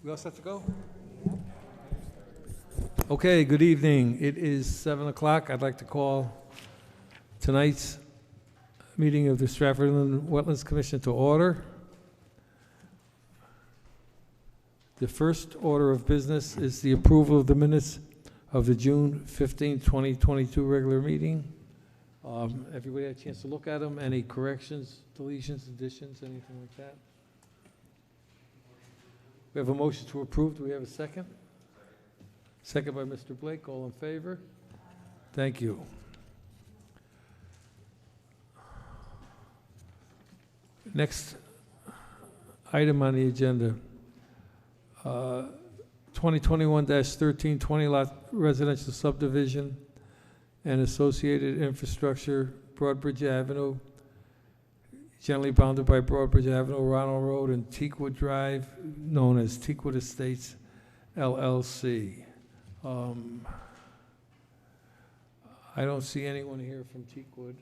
We all set to go? Okay, good evening. It is 7 o'clock. I'd like to call tonight's meeting of the Stratford Wetlands Commission to order. The first order of business is the approval of the minutes of the June 15, 2022 regular meeting. Everybody had a chance to look at them. Any corrections, deletions, additions, anything like that? We have a motion to approve. Do we have a second? Second by Mr. Blake. All in favor? Thank you. Next item on the agenda, 2021-1320 lot residential subdivision and associated infrastructure, Broadbridge Avenue, generally bounded by Broadbridge Avenue, Ronald Road, and Teakwood Drive, known as Teakwood Estates, LLC. I don't see anyone here from Teakwood.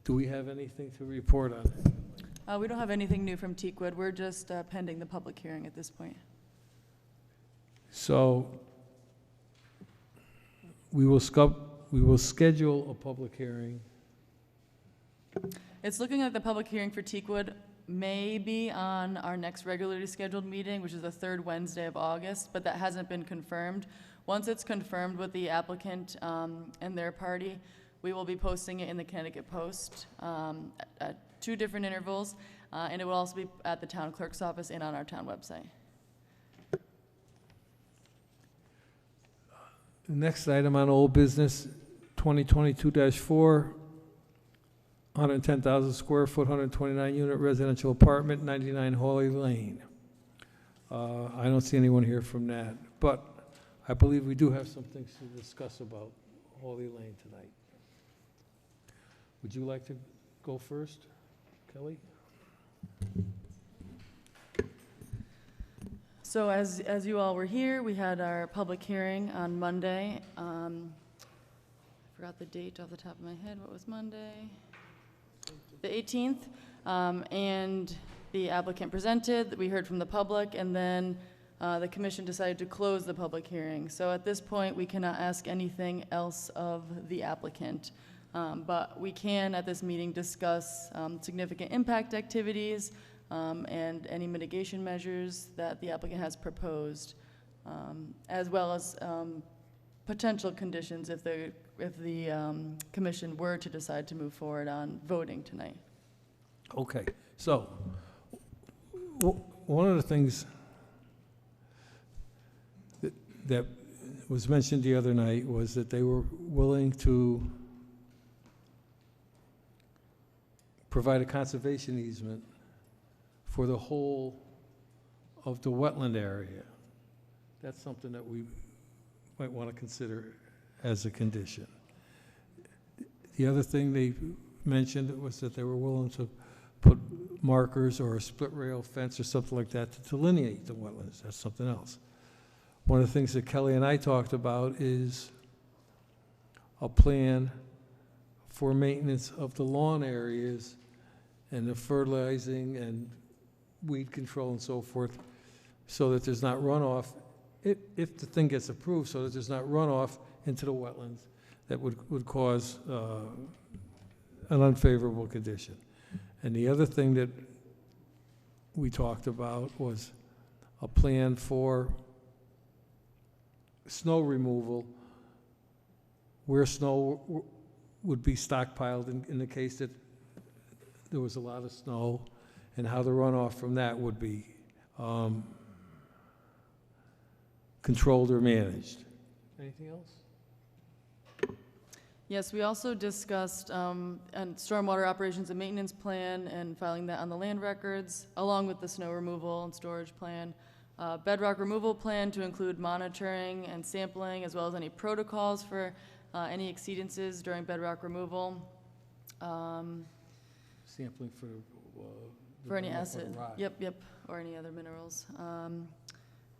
Do we have anything to report on it? We don't have anything new from Teakwood. We're just pending the public hearing at this point. So we will schedule a public hearing. It's looking like the public hearing for Teakwood may be on our next regularly scheduled meeting, which is the third Wednesday of August, but that hasn't been confirmed. Once it's confirmed with the applicant and their party, we will be posting it in the Connecticut Post at 2 different intervals, and it will also be at the town clerk's office and on our town website. The next item on old business, 2022-4, 110,000 square foot, 129 unit residential apartment, 99 Hawley Lane. I don't see anyone here from that, but I believe we do have some things to discuss about Hawley Lane tonight. Would you like to go first, Kelly? So as you all were here, we had our public hearing on Monday. I forgot the date off the top of my head. What was Monday? The 18th. And the applicant presented, we heard from the public, and then the commission decided to close the public hearing. So at this point, we cannot ask anything else of the applicant. But we can, at this meeting, discuss significant impact activities and any mitigation measures that the applicant has proposed, as well as potential conditions if the commission were to decide to move forward on voting tonight. Okay, so one of the things that was mentioned the other night was that they were willing to provide a conservation easement for the whole of the wetland area. That's something that we might want to consider as a condition. The other thing they mentioned was that they were willing to put markers or a split rail fence or something like that to delineate the wetlands. That's something else. One of the things that Kelly and I talked about is a plan for maintenance of the lawn areas and the fertilizing and weed control and so forth, so that there's not runoff, if the thing gets approved, so that there's not runoff into the wetlands that would cause an unfavorable condition. And the other thing that we talked about was a plan for snow removal where snow would be stockpiled in the case that there was a lot of snow, and how the runoff from that would be controlled or managed. Anything else? Yes, we also discussed and stormwater operations and maintenance plan and filing that on the land records, along with the snow removal and storage plan. Bedrock removal plan to include monitoring and sampling, as well as any protocols for any exceedances during bedrock removal. Sampling for any acid, yep, or any other minerals.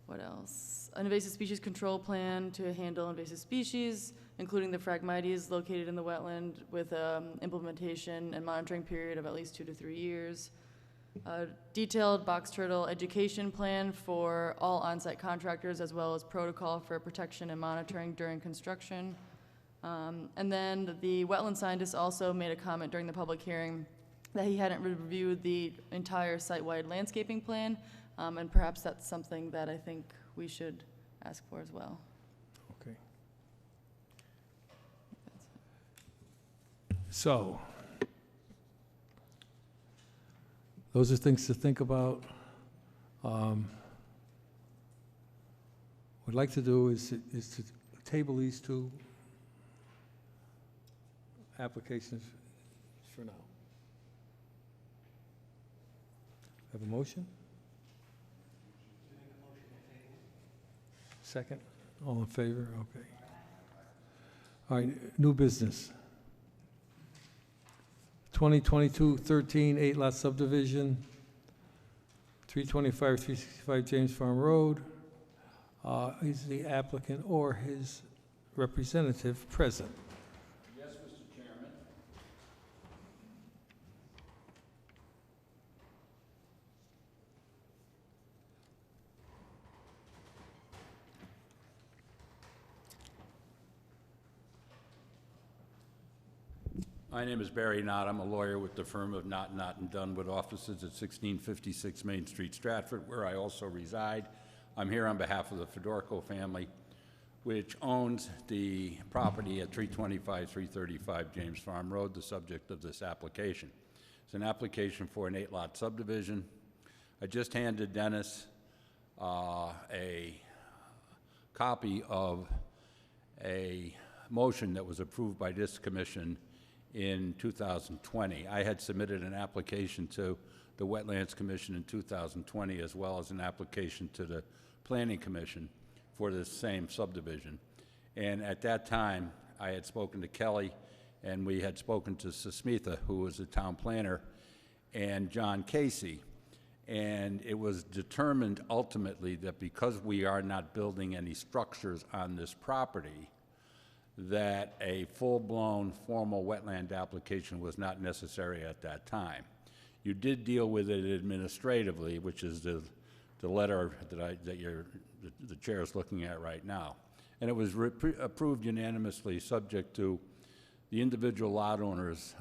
What else? An invasive species control plan to handle invasive species, including the Phragmites located in the wetland, with implementation and monitoring period of at least 2 to 3 years. a detailed box turtle education plan for all on-site contractors, as well as protocol for protection and monitoring during construction. And then the wetland scientist also made a comment during the public hearing that he hadn't reviewed the entire site-wide landscaping plan, and perhaps that's something that I think we should ask for as well. Okay. So, those are things to think about. What I'd like to do is to table these two applications for now. Have a motion? Second? All in favor? Okay. All right, new business. 2022-13 8-lot subdivision, 325, 365 James Farm Road. Is the applicant or his representative present? Yes, Mr. Chairman. My name is Barry Knott. I'm a lawyer with the firm of Knott and Dunn with offices at 1656 Main Street, Stratford, where I also reside. I'm here on behalf of the Fedorko family, which owns the property at 325, 335 James Farm Road, the subject of this application. It's an application for an 8-lot subdivision. I just handed Dennis a copy of a motion that was approved by this commission in 2020. I had submitted an application to the Wetlands Commission in 2020, as well as an application to the Planning Commission for this same subdivision. And at that time, I had spoken to Kelly, and we had spoken to Susmitha, who was the town planner, and John Casey. And it was determined ultimately that because we are not building any structures on this property, that a full-blown formal wetland application was not necessary at that time. You did deal with it administratively, which is the letter that the chair is looking at right now. And it was approved unanimously, subject to the individual lot owners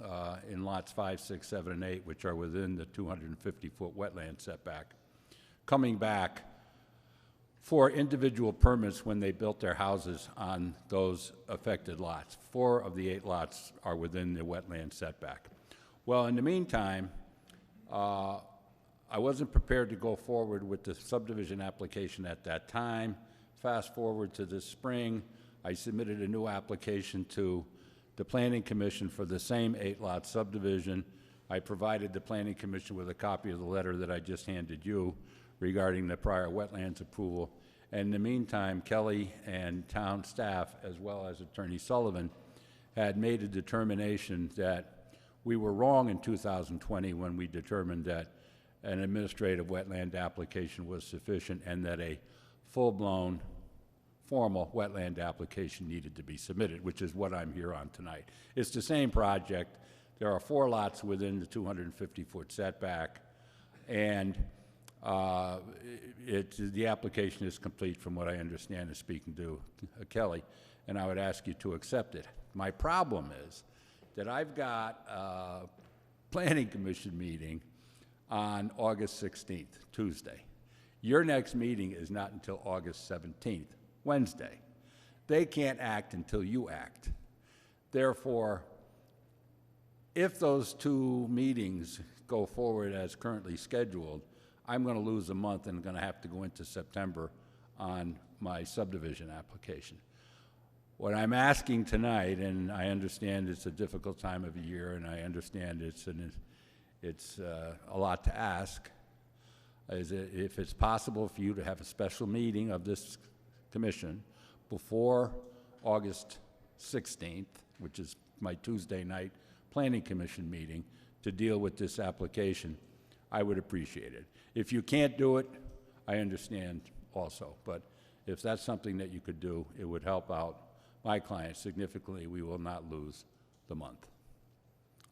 in lots 5, 6, 7, and 8, which are within the 250-foot wetland setback, coming back for individual permits when they built their houses on those affected lots. 4 of the 8 lots are within the wetland setback. Well, in the meantime, I wasn't prepared to go forward with the subdivision application at that time. Fast forward to this spring, I submitted a new application to the Planning Commission for the same 8-lot subdivision. I provided the Planning Commission with a copy of the letter that I just handed you regarding the prior wetlands approval. And in the meantime, Kelly and town staff, as well as Attorney Sullivan, had made a determination that we were wrong in 2020 when we determined that an administrative wetland application was sufficient and that a full-blown formal wetland application needed to be submitted, which is what I'm here on tonight. It's the same project. There are 4 lots within the 250-foot setback, and the application is complete from what I understand is speaking to Kelly, and I would ask you to accept it. My problem is that I've got a Planning Commission meeting on August 16th, Tuesday. Your next meeting is not until August 17th, Wednesday. They can't act until you act. Therefore, if those 2 meetings go forward as currently scheduled, I'm going to lose a month and going to have to go into September on my subdivision application. What I'm asking tonight, and I understand it's a difficult time of year, and I understand it's a lot to ask, is if it's possible for you to have a special meeting of this commission before August 16th, which is my Tuesday night Planning Commission meeting, to deal with this application, I would appreciate it. If you can't do it, I understand also, but if that's something that you could do, it would help out my client significantly. We will not lose the month.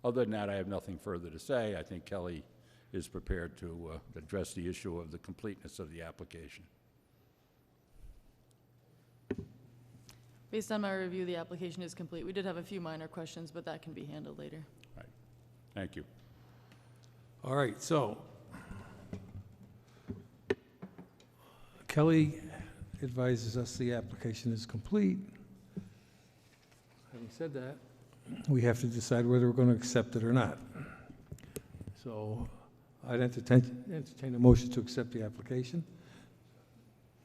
Other than that, I have nothing further to say. I think Kelly is prepared to address the issue of the completeness of the application. Based on my review, the application is complete. We did have a few minor questions, but that can be handled later. Right. Thank you. All right, so Kelly advises us the application is complete. Having said that, we have to decide whether we're going to accept it or not. So I'd entertain a motion to accept the application.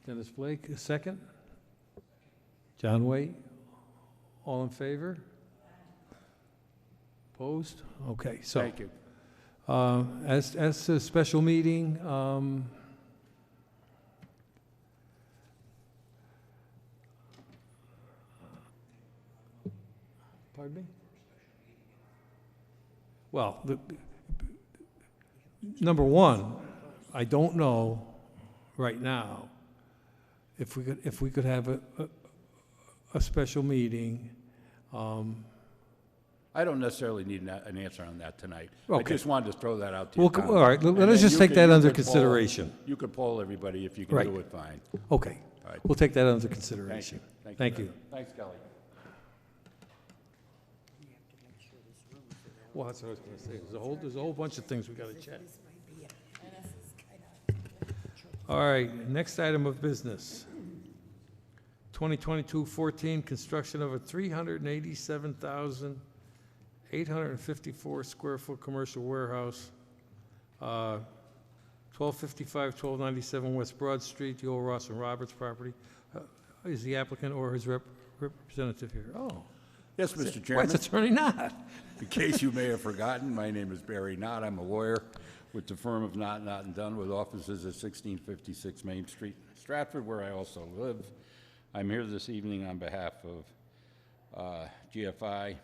Dennis Blake, a second. John Waite, all in favor? Opposed? Okay, so. Thank you. As a special meeting, pardon me? Well, number one, I don't know right now if we could have a special meeting. I don't necessarily need an answer on that tonight. I Okay. just wanted to throw that out to you. Well, all right, let us just take that under consideration. You could poll everybody. If you can Right. do it, fine. Okay, All right. we'll take that under Thank consideration. you. Thank you. Thanks, Kelly. Well, that's what I was going to say. There's a whole bunch of things we got to check. All right, next item of business. 2022-14, construction of a 387,854 square foot commercial warehouse, 1255, 1297 West Broad Street, the old Ross and Roberts property. Is the applicant or his representative here? Oh. Yes, Mr. Why, Chairman. it's Attorney Knott. In case you may have forgotten, my name is Barry Knott. I'm a lawyer with the firm of Knott and Dunn with offices at 1656 Main Street, Stratford, where I also live. I'm here this evening on behalf of GFI,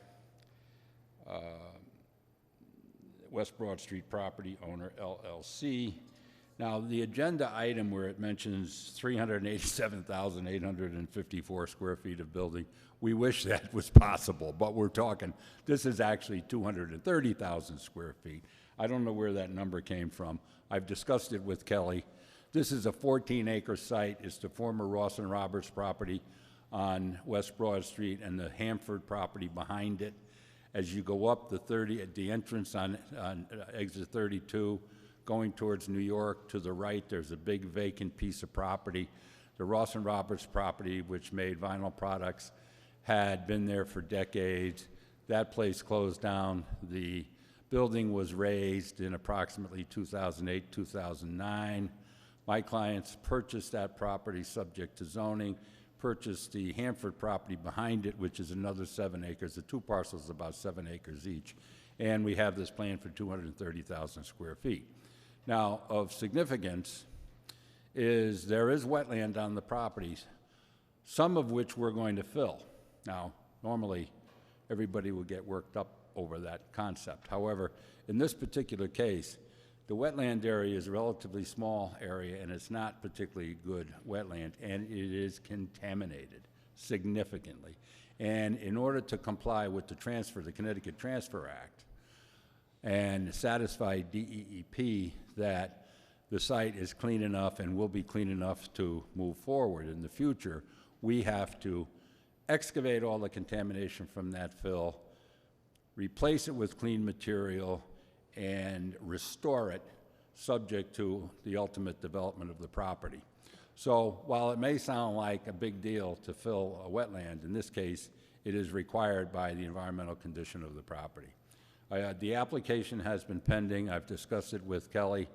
West Broad Street Property Owner LLC. Now, the agenda item where it mentions 387,854 square feet of building, we wish that was possible, but we're talking, this is actually 230,000 square feet. I don't know where that number came from. I've discussed it with Kelly. This is a 14-acre site. It's the former Ross and Roberts property on West Broad Street and the Hamford property behind it. As you go up the entrance on exit 32, going towards New York, to the right, there's a big vacant piece of property. The Ross and Roberts property, which made vinyl products, had been there for decades. That place closed down. The building was raised in approximately 2008, 2009. My clients purchased that property subject to zoning, purchased the Hamford property behind it, which is another 7 acres. The two parcels about 7 acres each. And we have this plan for 230,000 square feet. Now, of significance is there is wetland on the properties, some of which we're going to fill. Now, normally, everybody would get worked up over that concept. However, in this particular case, the wetland area is a relatively small area, and it's not particularly good wetland, and it is contaminated significantly. And in order to comply with the Connecticut Transfer Act, and satisfy DEEP that the site is clean enough and will be clean enough to move forward in the future, we have to excavate all the contamination from that fill, replace it with clean material, and restore it subject to the ultimate development of the property. So while it may sound like a big deal to fill a wetland, in this case, it is required by the environmental condition of the property. The application has been pending. I've discussed it with Kelly.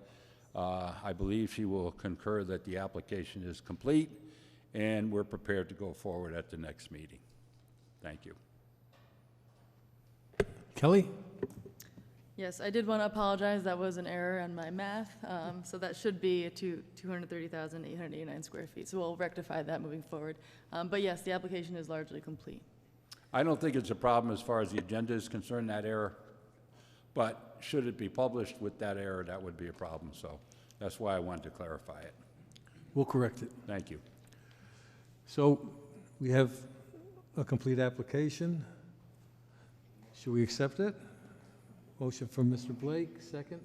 I believe she will concur that the application is complete, and we're prepared to go forward at the next meeting. Thank you. Kelly? Yes, I did want to apologize. That was an error on my math. So that should be 230,889 square feet. So we'll rectify that moving forward. But yes, the application is largely complete. I don't think it's a problem as far as the agenda is concerned, that error. But should it be published with that error, that would be a problem. So that's why I wanted to clarify it. We'll correct it. Thank you. So we have a complete application. Should we accept it? Motion from Mr. Blake, second.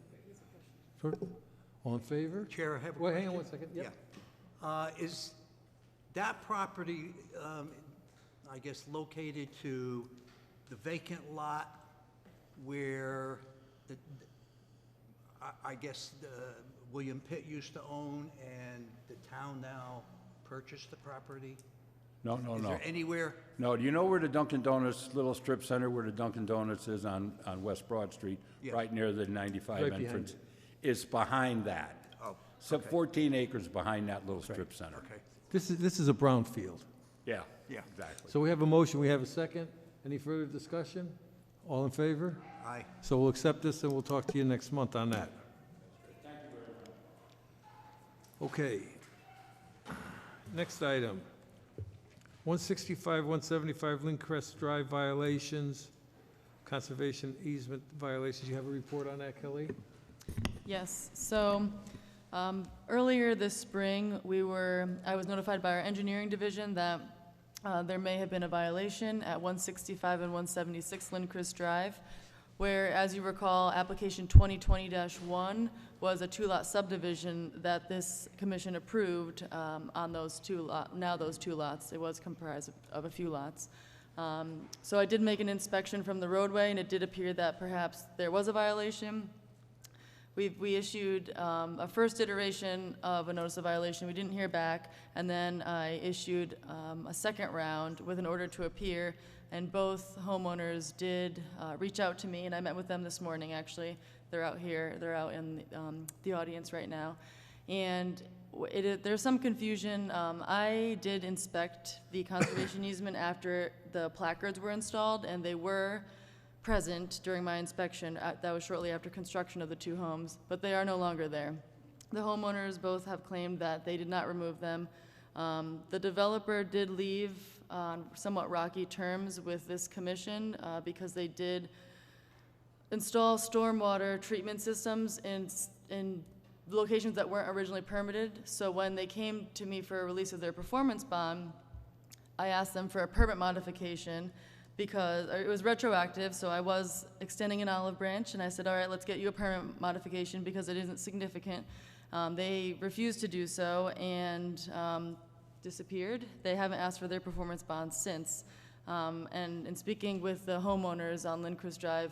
Sure. All in favor? Chair, I have a Wait, question. hang on one second. Yep. Yeah. Is that property, I guess, located to the vacant lot where I guess William Pitt used to own and the town now purchased the property? No. Is there anywhere? No, do you know where the Dunkin' Donuts little strip center, where the Dunkin' Donuts is on West Broad Street? Yes. Right near the 95 Right behind entrance? it. It's behind that. Oh, So okay. 14 acres behind that little strip center. Okay, This is a brownfield. Yeah. Yeah. Exactly. So we have a motion, we have a second. Any further discussion? All in favor? aye. So we'll accept this, and we'll talk to you next month on that. Okay. Next item. 165, 175 Lindcrest Drive violations, conservation easement violations. You have a report on that, Kelly? Yes, so earlier this spring, I was notified by our engineering division that there may have been a violation at 165 and 176 Lindcrest Drive, where, as you recall, application 2020-1 was a two-lot subdivision that this commission approved on those two lots. It was comprised of a few lots. So I did make an inspection from the roadway, and it did appear that perhaps there was a violation. We issued a first iteration of a notice of violation. We didn't hear back, and then I issued a second round with an order to appear, and both homeowners did reach out to me, and I met with them this morning, actually. They're out here. They're out in the audience right now. And there's some confusion. I did inspect the conservation easement after the placards were installed, and they were present during my inspection. That was shortly after construction of the two homes, but they are no longer there. The homeowners both have claimed that they did not remove them. The developer did leave on somewhat rocky terms with this commission because they did install stormwater treatment systems in locations that weren't originally permitted. So when they came to me for a release of their performance bond, I asked them for a permit modification because it was retroactive, so I was extending an olive branch, and I said, all right, let's get you a permit modification because it isn't significant. They refused to do so and disappeared. They haven't asked for their performance bonds since. And in speaking with the homeowners on Lindcrest Drive,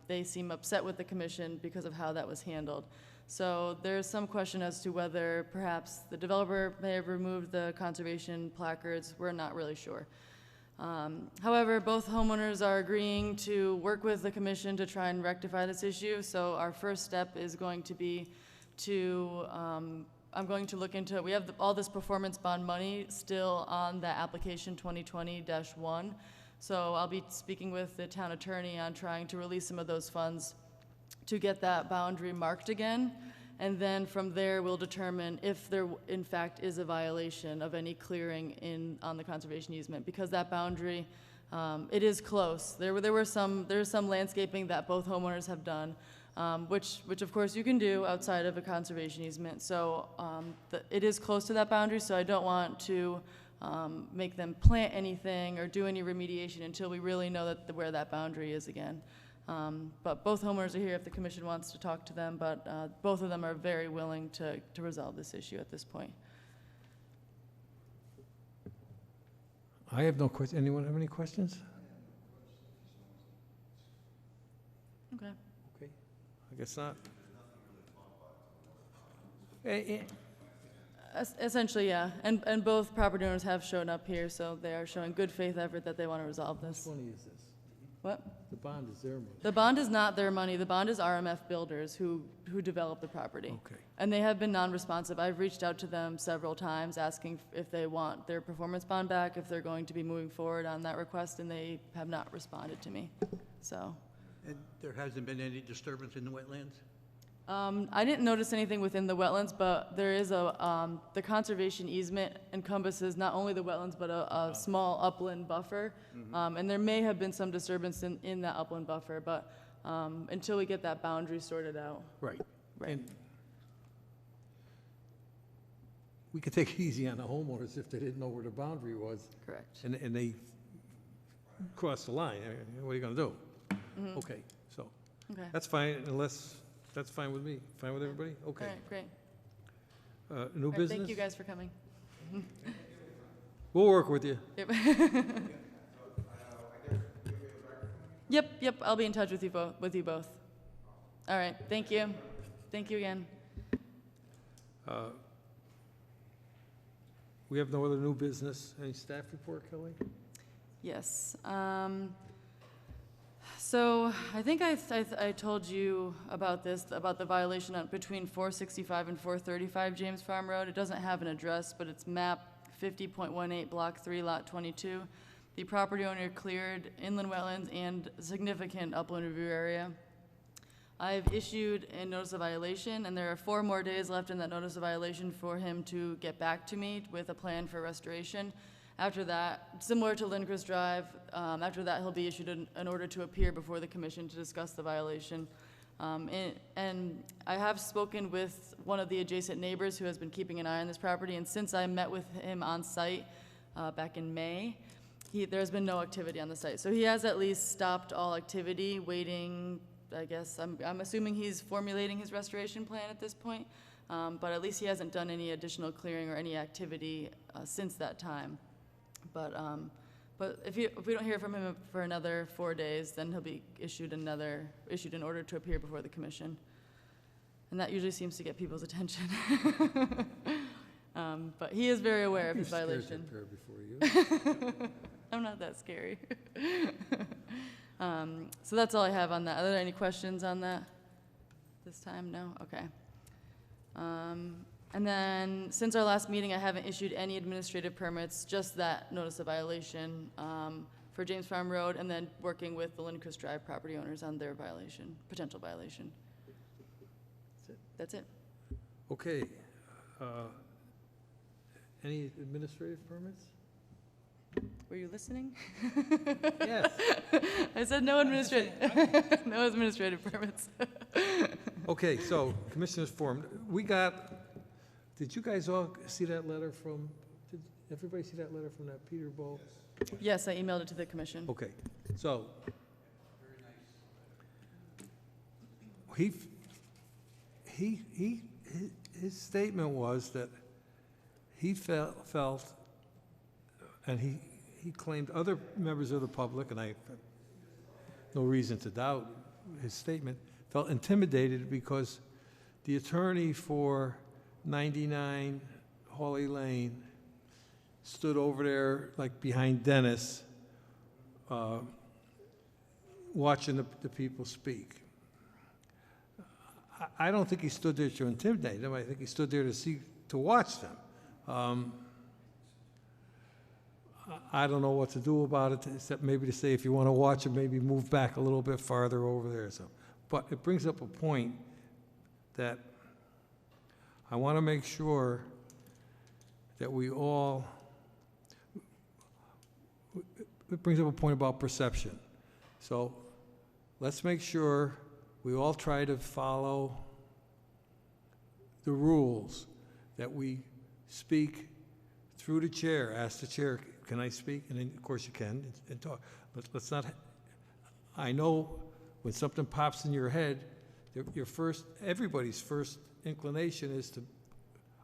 they seem upset with the commission because of how that was handled. So there's some question as to whether perhaps the developer may have removed the conservation placards. We're not really sure. However, both homeowners are agreeing to work with the commission to try and rectify this issue. So our first step is going to be to, I'm going to look into, we have all this performance bond money still on the application 2020-1. So I'll be speaking with the town attorney on trying to release some of those funds to get that boundary marked again. And then from there, we'll determine if there, in fact, is a violation of any clearing on the conservation easement, because that boundary, it is close. There's some landscaping that both homeowners have done, which of course you can do outside of a conservation easement. So it is close to that boundary, so I don't want to make them plant anything or do any remediation until we really know where that boundary is again. But both homeowners are here if the commission wants to talk to them, but both of them are very willing to resolve this issue at this point. I have no question. Anyone have any questions? Okay. Okay, I guess not. Essentially, yeah. And both property owners have shown up here, so they are showing good faith effort that they want to resolve Which this. money is this? What? The bond is their money. The bond is not their money. The bond is RMF Builders who developed the property. Okay. And they have been non-responsive. I've reached out to them several times asking if they want their performance bond back, if they're going to be moving forward on that request, and they have not responded to me. So And there hasn't been any disturbance in the wetlands? I didn't notice anything within the wetlands, but there is the conservation easement encompasses not only the wetlands, but a small upland buffer. And there may have been some disturbance in that upland buffer, but until we get that boundary sorted out. Right. Right. And we could take it easy on the homeowners if they didn't know where the boundary was, Correct. and they crossed the line. What are you gonna do? Okay, so, Okay. that's fine, unless That's fine with me. Fine with everybody? All Okay. right, great. New All right, business? thank you guys for coming. We'll work with you. Yep. Yep, I'll be in touch with you both. All right, thank you. Thank you again. We have no other new business. Any staff report, Kelly? Yes. So I think I told you about this, about the violation between 465 and 435 James Farm Road. It doesn't have an address, but it's map 50.18, block 3, lot 22. The property owner cleared inland wetlands and significant upland review area. I've issued a notice of violation, and there are 4 more days left in that notice of violation for him to get back to me with a plan for restoration. After that, similar to Lindquist Drive, after that he'll be issued an order to appear before the commission to discuss the violation. And I have spoken with one of the adjacent neighbors who has been keeping an eye on this property, and since I met with him on site back in May, there's been no activity on the site. So he has at least stopped all activity, waiting, I guess, I'm assuming he's formulating his restoration plan at this point, but at least he hasn't done any additional clearing or any activity since that time. But if we don't hear from him for another 4 days, then he'll be issued an order to appear before the commission. And that usually seems to get people's attention. But he is very aware of his violation. Before you. I'm not that scary. So that's all I have on that. Are there any questions on that this time? No? Okay. And then, since our last meeting, I haven't issued any administrative permits, just that notice of violation for James Farm Road, and then working with the Lindquist Drive property owners on their violation, potential violation. That's it. Okay. Any administrative permits? Were you listening? Yes. I said no administrative, no administrative permits. Okay, so Commissioners Forum, did you guys all see that letter did everybody see that letter from that Peter Bowl? Yes, I emailed it to the commission. Okay, so. His statement was that he felt, and he claimed other members of the public, and I have no reason to doubt his statement, felt intimidated because the attorney for 99 Hawley Lane stood over there, like behind Dennis, watching the people speak. I don't think he stood there to intimidate them. I think he stood there to watch them. I don't know what to do about it, except maybe to say if you want to watch it, maybe move back a little bit farther over there. So, but it brings up a point that I want to make sure that it brings up a point about perception. So let's make sure we all try to follow the rules, that we speak through the chair. Ask the chair, can I speak? And then, of course, you can, and talk. But let's not, I know when something pops in your head, everybody's first inclination is to,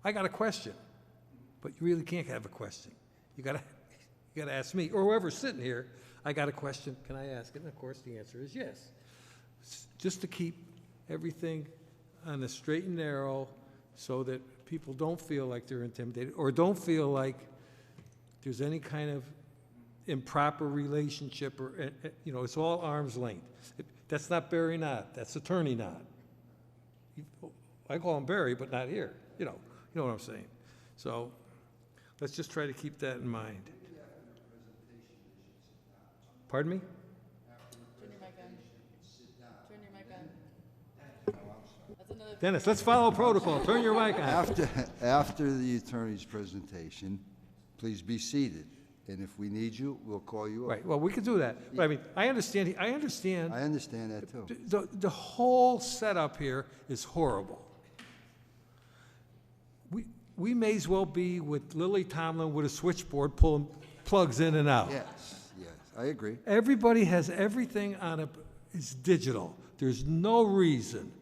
I got a question. But you really can't have a question. You gotta ask me, or whoever's sitting here, I got a question, can I ask it? And of course, the answer is yes. Just to keep everything on the straight and narrow so that people don't feel like they're intimidated or don't feel like there's any kind of improper relationship or, it's all arm's length. That's not Barry Knott, that's Attorney Knott. I call him Barry, but not here, you know what I'm saying. So let's just try to keep that in mind. Pardon me? Turn your mic on. Turn your mic on. That's another. Dennis, let's follow protocol. Turn your mic on. After the attorney's presentation, please be seated. And if we need you, we'll call you up. Right, well, we could do that. But I mean, I understand I understand that too. the whole setup here is horrible. We may as well be with Lily Tomlin with a switchboard pulling plugs in and out. Yes, I agree. Everybody has everything is digital. There's no reason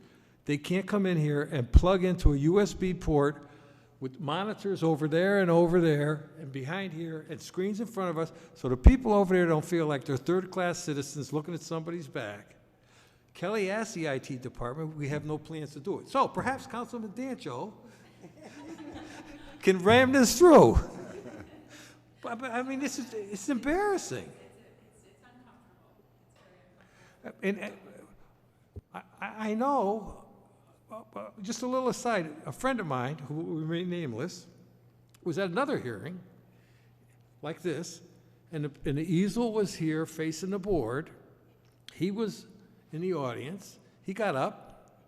They can't come in here and plug into a USB port with monitors over there and behind here and screens in front of us, so the people over there don't feel like they're third-class citizens looking at somebody's back. Kelly asked the IT department, we have no plans to do it. So perhaps Councilman Dancho can ram this through. But I mean, it's embarrassing. And I know, just a little aside, a friend of mine, who will remain nameless, was at another hearing like this, and the easel was here facing the board. He was in the audience. He got up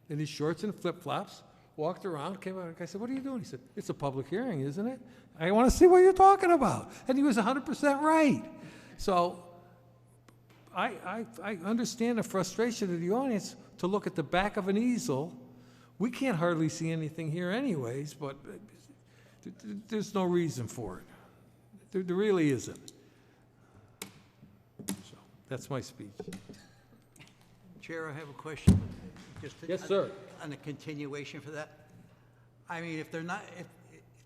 in his shorts and flip-flops, walked around, came out. I said, what are you doing? He said, it's a public hearing, isn't it? I want to see what you're talking about. And he was 100% right. So I understand the frustration of the audience to look at the back of an easel. We can't hardly see anything here anyways, but there's no reason for it. There really isn't. So that's my speech. Chair, I have a question. Just to- Yes, sir. On a continuation for that. I mean, if they're not, if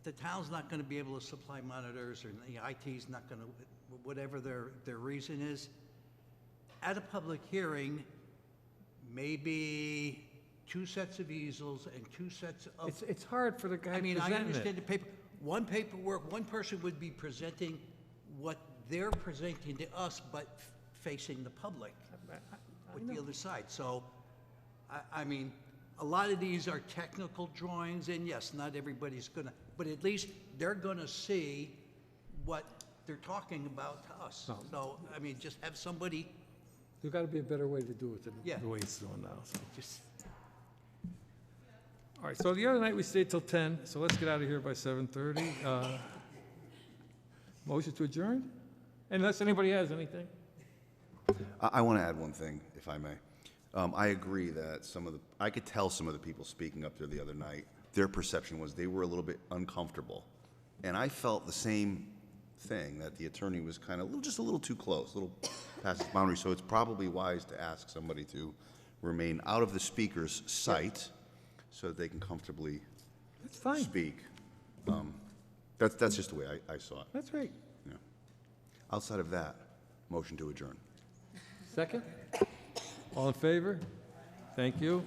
the town's not gonna be able to supply monitors, or the IT's not gonna, whatever their reason is, at a public hearing, maybe 2 sets of easels and 2 sets of. It's hard for the guy I mean, I presenting understand it. the paperwork, one person would be presenting what they're presenting to us, but facing the public with the other side. So, I mean, a lot of these are technical drawings, and yes, not everybody's gonna, but at least they're gonna see what they're talking about to us. No. So, I mean, just have somebody, There's got to be a better way to do it than Yeah. the way it's doing now. So. just, All right, so the other night we stayed till 10, so let's get out of here by 7:30. Motion to adjourn? Unless anybody has anything. I want to add one thing, if I may. I agree that I could tell some of the people speaking up there the other night, their perception was they were a little bit uncomfortable. And I felt the same thing, that the attorney was kind of just a little too close, a little past his boundary. So it's probably wise to ask somebody to remain out of the speaker's sight so that they can comfortably That's fine. speak. That's just the way I saw it. That's right. Yeah. Outside of that, motion to adjourn. Second? All in favor? Thank you.